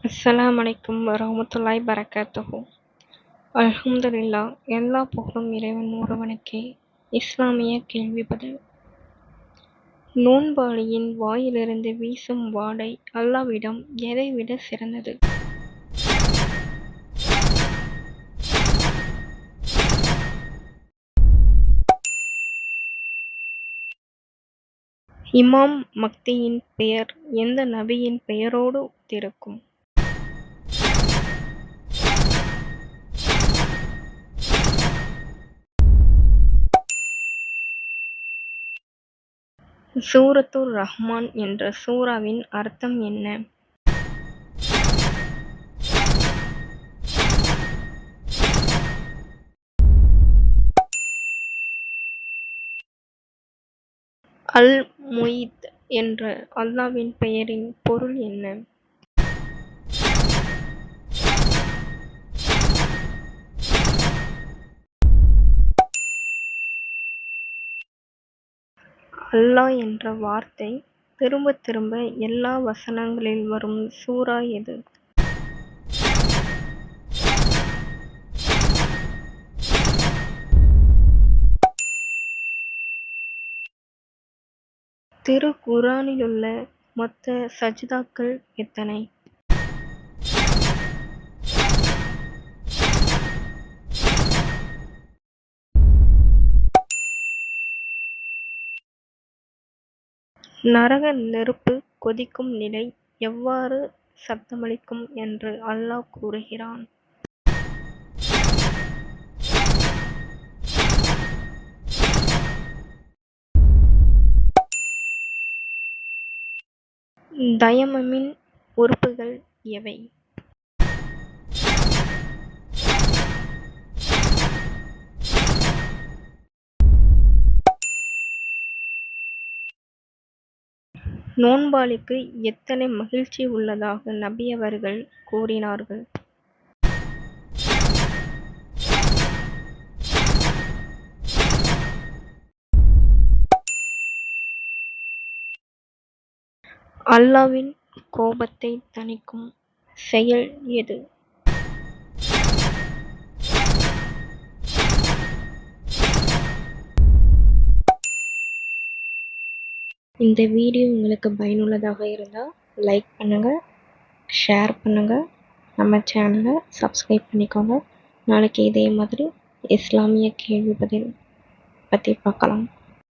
அஸ்ஸலாமு அலைக்கும் வரஹ்மத்துல்லாஹி பரக்காத்துஹு. அல்ஹம்துலில்லாஹ். எல்லா புகழும் இறைவன் ஒருவனுக்கே. இஸ்லாமிய கேள்வி பதில். நோன்பாளியின் வாயிலிருந்து வீசும் வாடை அல்லாஹ்விடம் எதைவிட சிறந்தது? இமாம் மஹ்தியின் பெயர் எந்த நபியின் பெயரோடு ஒத்திருக்கும்? சூரத்துர் ரஹ்மான் என்ற சூறாவின் அர்த்தம் என்ன? அல் முயீத் என்ற அல்லாஹ்வின் பெயரின் பொருள் என்ன? அல்லாஹ் என்ற வார்த்தை திரும்ப திரும்ப எல்லா வசனங்களில் வரும் சூரா எது? திருக்குர்ஆனிலுள்ள மொத்த சஜ்தாக்கள் எத்தனை? நரக நெருப்பு கொதிக்கும் நிலை எவ்வாறு சப்தமளிக்கும் என்று அல்லாஹ் கூறுகிறான்? தயமமின் உறுப்புகள் எவை? நோன்பாளிக்கு எத்தனை மகிழ்ச்சி உள்ளதாக நபி அவர்கள் கூறினார்கள்? அல்லாஹ்வின் கோபத்தை தணிக்கும் செயல் எது? இந்த வீடியோ உங்களுக்கு பயனுள்ளதாக இருந்தால் லைக் பண்ணுங்கள், ஷேர் பண்ணுங்கள், நம்ம சேனலை சப்ஸ்கிரைப் பண்ணிக்கோங்க. நாளைக்கு இதே மாதிரி இஸ்லாமிய கேள்வி பதில் பற்றி பார்க்கலாம்.